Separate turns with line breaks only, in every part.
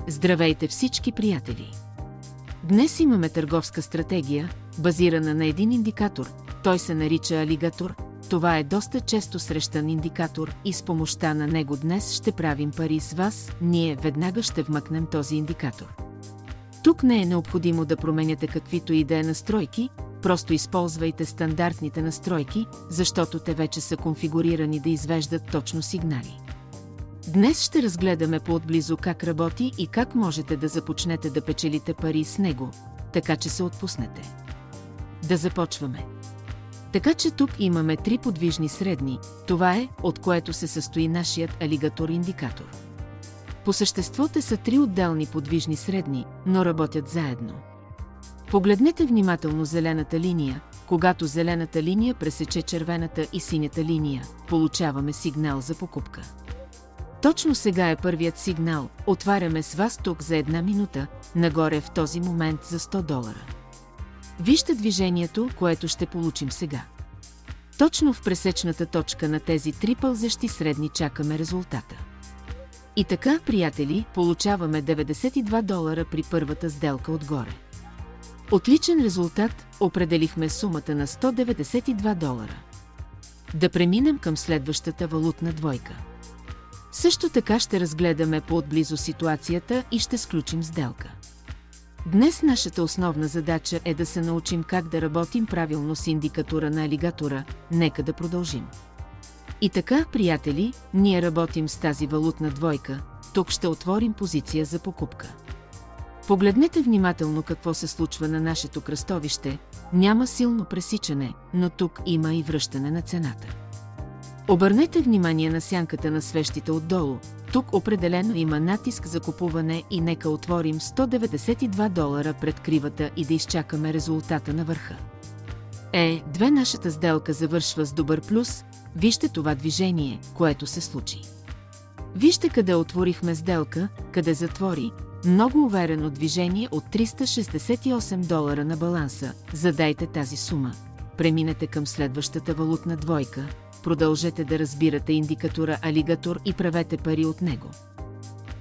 Здравейте всички приятели! Днес имаме търговска стратегия, базирана на един индикатор. Той се нарича алигатор. Това е доста често срещан индикатор и с помощта на него днес ще правим пари с вас. Ние веднага ще вмъкнем този индикатор. Тук не е необходимо да променяте каквито и да е настройки, просто използвайте стандартните настройки, защото те вече са конфигурирани да извеждат точно сигнали. Днес ще разгледаме по-отблизо как работи и как можете да започнете да печелите пари с него, така че се отпуснете. Да започваме. Така че тук имаме 3 подвижни средни, това е, от което се състои нашият алигатор-индикатор. По същество те са 3 отделни подвижни средни, но работят заедно. Погледнете внимателно зелената линия. Когато зелената линия пресече червената и синята линия, получаваме сигнал за покупка. Точно сега е първият сигнал. Отваряме с вас тук за 1 минута, нагоре в този момент за $100. Вижте движението, което ще получим сега. Точно в пресечната точка на тези 3 пълзещи средни чакаме резултата. И така, приятели, получаваме $92 при първата сделка отгоре. Отличен резултат, определихме сумата на $192. Да преминем към следващата валутна двойка. Също така ще разгледаме по-отблизо ситуацията и ще сключим сделка. Днес нашата основна задача е да се научим как да работим правилно с индикатора на алигатора. Нека да продължим. И така, приятели, ние работим с тази валутна двойка. Тук ще отворим позиция за покупка. Погледнете внимателно какво се случва на нашето кръстовище. Няма силно пресичане, но тук има и връщане на цената. Обърнете внимание на сянката на свещите отдолу. Тук определено има натиск за купуване и нека отворим $192 пред кривата и да изчакаме резултата на върха. Нашата сделка завършва с добър плюс. Вижте това движение, което се случи. Вижте къде отворихме сделка, къде затвори. Много уверено движение от $368 на баланса. Задайте тази сума. Преминете към следващата валутна двойка. Продължете да разбирате индикатора алигатор и правете пари от него.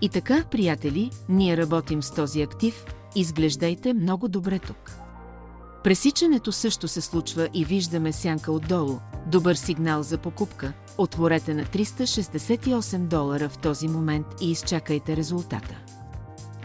И така, приятели, ние работим с този актив. Изглеждайте много добре тук. Пресичането също се случва и виждаме сянка отдолу. Добър сигнал за покупка. Отворете на $368 в този момент и изчакайте резултата.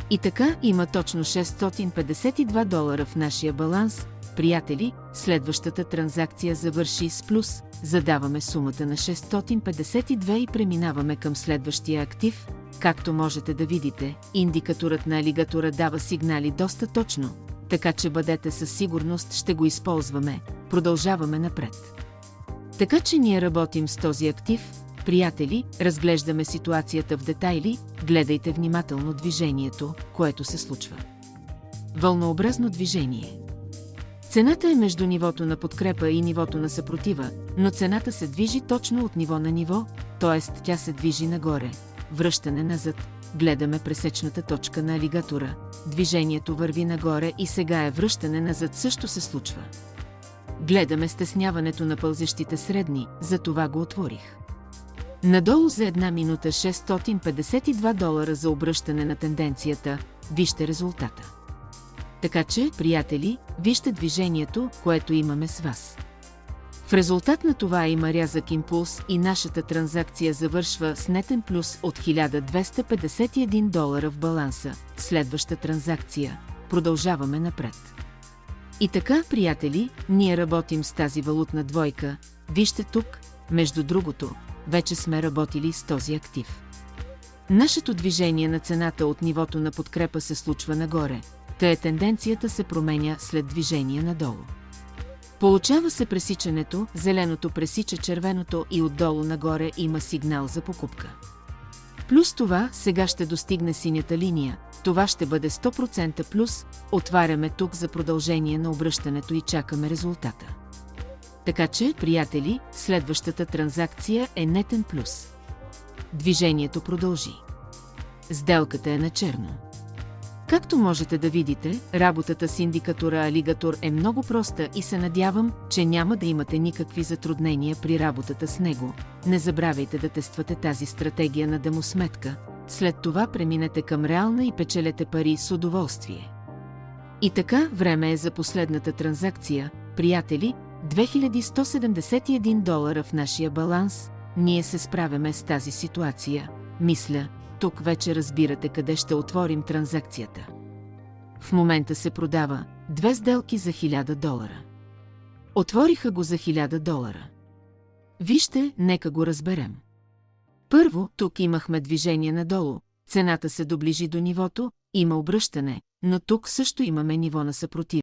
И така, има точно $652 в нашия баланс. Приятели, следващата транзакция завърши с плюс. Задаваме сумата на 652 и преминаваме към следващия актив. Както можете да видите, индикаторът на алигатора дава сигнали доста точно, така че бъдете със сигурност, ще го използваме. Продължаваме напред. Така че ние работим с този актив. Приятели, разглеждаме ситуацията в детайли, гледайте внимателно движението, което се случва. Вълнообразно движение. Цената е между нивото на подкрепа и нивото на съпротива, но цената се движи точно от ниво на ниво, т.е. тя се движи нагоре. Връщане назад. Гледаме пресечната точка на алигатора. Движението върви нагоре и сега е връщане назад също се случва. Гледаме стесняването на пълзещите средни, за това го отворих. Надолу за 1 минута $652 за обръщане на тенденцията. Вижте резултата. Така че, приятели, вижте движението, което имаме с вас. В резултат на това има рязък импулс и нашата транзакция завършва с нетен плюс от $1251 в баланса. Следваща транзакция. Продължаваме напред. И така, приятели, ние работим с тази валутна двойка. Вижте тук, между другото, вече сме работили с този актив. Нашето движение на цената от нивото на подкрепа се случва нагоре. Тенденцията се променя след движение надолу. Получава се пресичането, зеленото пресича червеното и отдолу нагоре има сигнал за покупка. Плюс това сега ще достигне синята линия, това ще бъде 100% плюс, отваряме тук за продължение на обръщането и чакаме резултата. Така че, приятели, следващата транзакция е нетен плюс. Движението продължи. Сделката е на черно. Както можете да видите, работата с индикатора алигатор е много проста и се надявам, че няма да имате никакви затруднения при работата с него. Не забравяйте да тествате тази стратегия на демосметка. след това преминете към реална и печелете пари с удоволствие. И така, време е за последната транзакция, приятели, $2171 в нашия баланс, ние се справяме с тази ситуация. Мисля, тук вече разбирате къде ще отворим транзакцията. В момента се продава 2 сделки за $1000. Отвориха го за $1000. Вижте, нека го разберем. Първо, тук имахме движение надолу, цената се доближи до нивото, има обръщане, но тук също имаме ниво на съпротива.